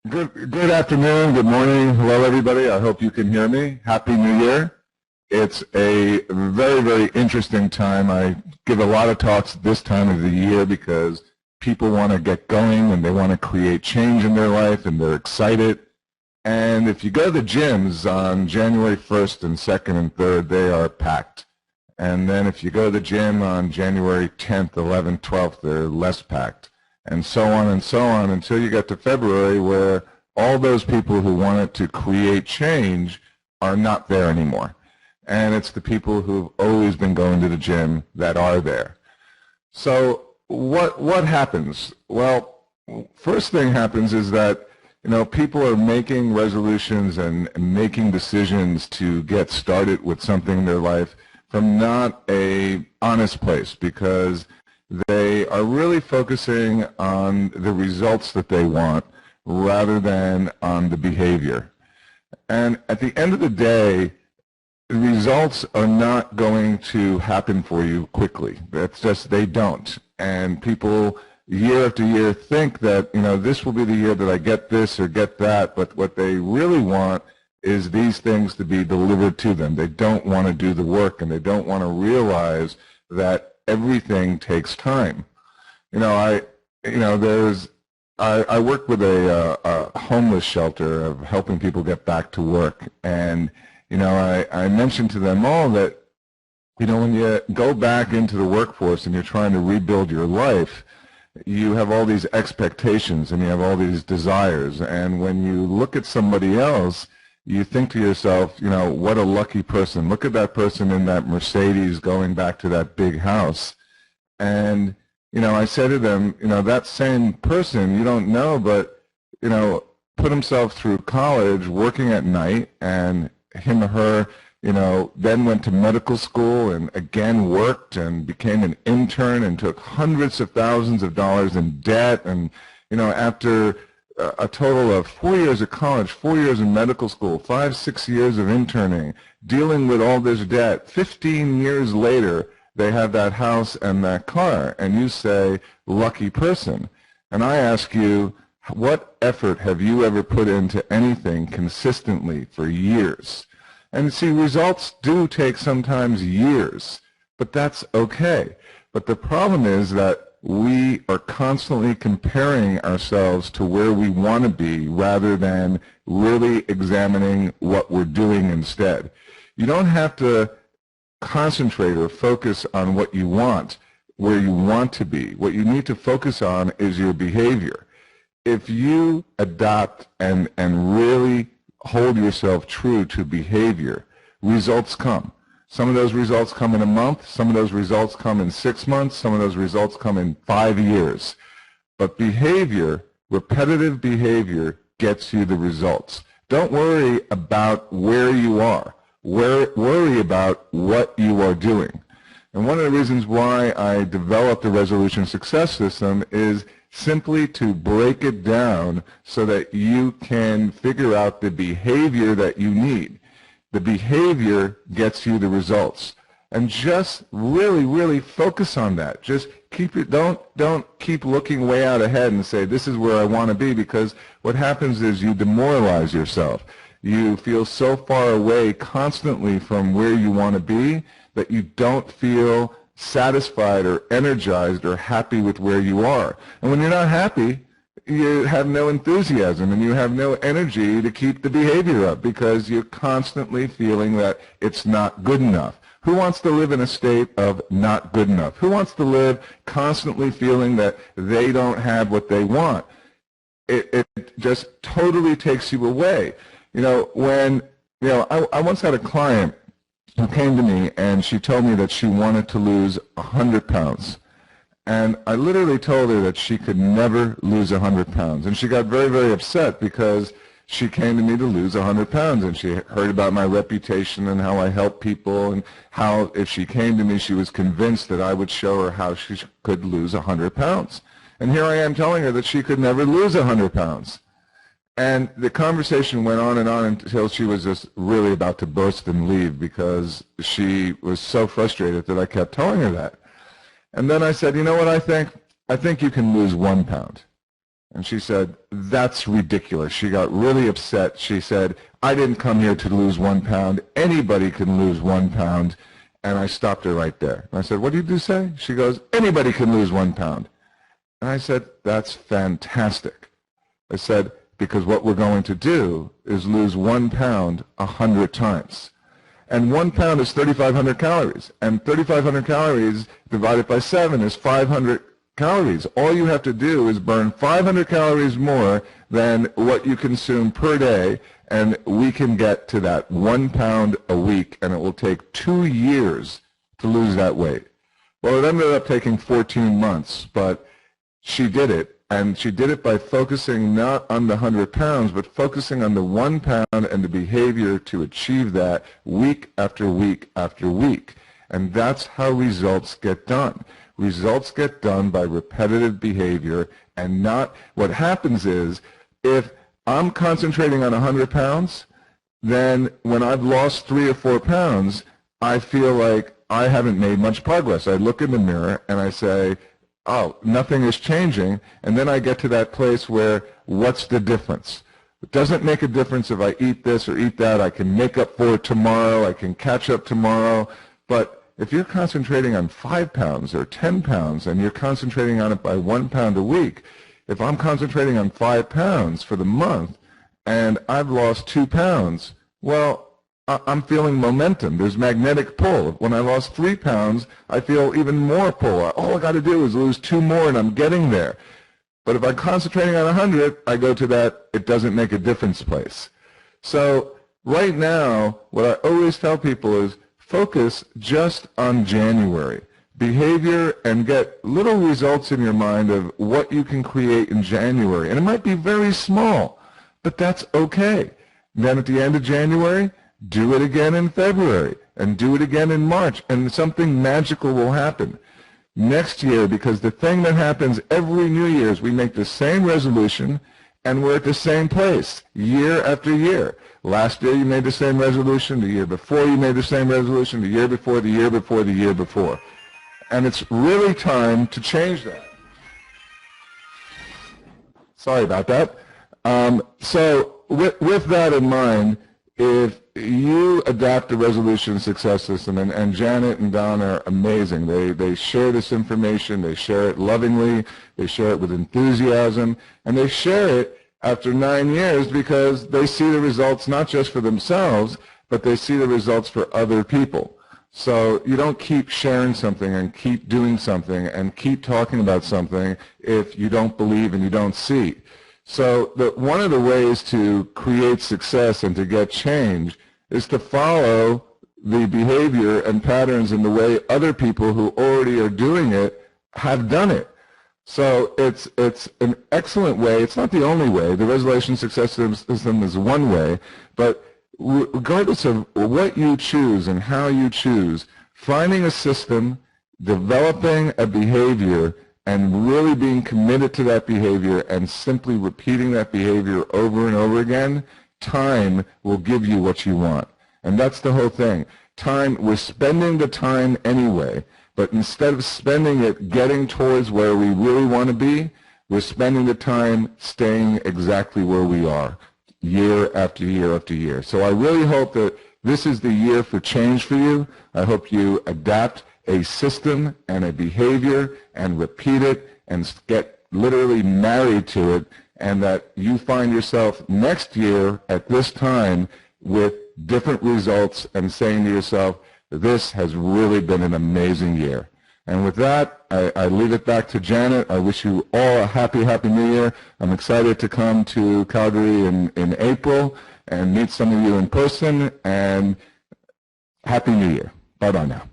Good afternoon, good morning. Hello, everybody. I hope you can hear me. Happy New Year. It's a very, very interesting time. I give a lot of talks this time of the year because people want to get going and they want to create change in their life and they're excited. And if you go to the gyms on January 1st and 2nd and 3rd, they are packed. And then if you go to the gym on January 10th, 11th, 12th, they're less packed. And so on until you get to February where all those people who wanted to create change are not there anymore. And it's the people who've always been going to the gym that are there. So what happens? Well, first thing happens is that people are making resolutions and making decisions to get started with something in their life from not a honest place, because they are really focusing on the results that they want rather than on the behavior. And at the end of the day, the results are not going to happen for you quickly. That's just, they don't. And people year after year think that, this will be the year that I get this or get that, but what they really want is these things to be delivered to them. They don't want to do the work, and they don't want to realize that everything takes time. I work with a homeless shelter of helping people get back to work, and I mentioned to them all that when you go back into the workforce and you're trying to rebuild your life, you have all these expectations and you have all these desires, and when you look at somebody else, you think to yourself, what a lucky person. Look at that person in that Mercedes going back to that big house. And, I said to them, that same person, you don't know, but, put himself through college working at night, and him or her, then went to medical school and again worked and became an intern and took hundreds of thousands of dollars in debt. And, after a total of 4 years of college, 4 years in medical school, 5, 6 years of interning, dealing with all this debt. 15 years later, they have that house and that car, and you say, lucky person. And I ask you, what effort have you ever put into anything consistently for years? And see, results do take sometimes years, but that's okay. But the problem is that we are constantly comparing ourselves to where we want to be rather than really examining what we're doing instead. You don't have to concentrate or focus on what you want, where you want to be. What you need to focus on is your behavior. If you adopt and really hold yourself true to behavior, results come. Some of those results come in a month, some of those results come in 6 months, some of those results come in 5 years. But behavior, repetitive behavior, gets you the results. Don't worry about where you are. Worry about what you are doing. And one of the reasons why I developed the Resolution Success System is simply to break it down so that you can figure out the behavior that you need. The behavior gets you the results. And just really, really focus on that. Just keep it, don't keep looking way out ahead and say, this is where I want to be, because what happens is you demoralize yourself. You feel so far away constantly from where you want to be that you don't feel satisfied or energized or happy with where you are. And when you're not happy, you have no enthusiasm and you have no energy to keep the behavior up because you're constantly feeling that it's not good enough. Who wants to live in a state of not good enough? Who wants to live constantly feeling that they don't have what they want? It just totally takes you away. I once had a client who came to me and she told me that she wanted to lose 100 pounds. And I literally told her that she could never lose 100 pounds. And she got very, very upset because she came to me to lose 100 pounds. And she heard about my reputation and how I help people and how if she came to me, she was convinced that I would show her how she could lose 100 pounds. And here I am telling her that she could never lose 100 pounds. And the conversation went on and on until she was just really about to burst and leave because she was so frustrated that I kept telling her that. And then I said, you know what I think? I think you can lose 1 pound. And she said, that's ridiculous. She got really upset. She said, I didn't come here to lose 1 pound. Anybody can lose 1 pound. And I stopped her right there. And I said, what did you say? She goes, anybody can lose 1 pound. And I said, that's fantastic. I said, because what we're going to do is lose 1 pound 100 times. And 1 pound is 3,500 calories. And 3,500 calories divided by 7 is 500 calories. All you have to do is burn 500 calories more than what you consume per day, and we can get to that 1 pound a week, and it will take 2 years to lose that weight. Well, it ended up taking 14 months, but she did it, and she did it by focusing not on the 100 pounds, but focusing on the 1 pound and the behavior to achieve that week after week after week. And that's how results get done. Results get done by repetitive behavior, and not what happens is if I'm concentrating on 100 pounds, then when I've lost 3 or 4 pounds, I feel like I haven't made much progress. I look in the mirror and I say, oh, nothing is changing, and then I get to that place where what's the difference? It doesn't make a difference if I eat this or eat that. I can make up for it tomorrow. I can catch up tomorrow. But if you're concentrating on 5 pounds or 10 pounds and you're concentrating on it by 1 pound a week, if I'm concentrating on 5 pounds for the month and I've lost 2 pounds, well, I'm feeling momentum. There's magnetic pull. When I lost 3 pounds, I feel even more pull. All I got to do is lose 2 more and I'm getting there. But if I'm concentrating on 100, I go to that it doesn't make a difference place. So right now, what I always tell people is focus just on January. Behavior, and get little results in your mind of what you can create in January. And it might be very small, but that's okay. Then at the end of January, do it again in February, and do it again in March, and something magical will happen. Next year, because the thing that happens every New Year's, we make the same resolution, and we're at the same place year after year. Last year you made the same resolution, the year before you made the same resolution, the year before, the year before, the year before. And it's really time to change that. Sorry about that. So with that in mind, if you adapt the resolution success system, and Janet and Don are amazing. They share this information. They share it lovingly. They share it with enthusiasm. And they share it after 9 years because they see the results not just for themselves, but they see the results for other people. So you don't keep sharing something and keep doing something and keep talking about something if you don't believe and you don't see. So one of the ways to create success and to get change is to follow the behavior and patterns in the way other people who already are doing it have done it. So it's an excellent way. It's not the only way. The resolution success system is one way, but regardless of what you choose and how you choose, finding a system, developing a behavior, and really being committed to that behavior and simply repeating that behavior over and over again, time will give you what you want. And that's the whole thing. Time, we're spending the time anyway, but instead of spending it getting towards where we really want to be, we're spending the time staying exactly where we are, year after year after year. So I really hope that this is the year for change for you. I hope you adapt a system and a behavior and repeat it and get literally married to it, and that you find yourself next year at this time with different results and saying to yourself, this has really been an amazing year. And with that, I leave it back to Janet. I wish you all a happy, happy New Year. I'm excited to come to Calgary in April and meet some of you in person, and Happy New Year. Bye-bye now.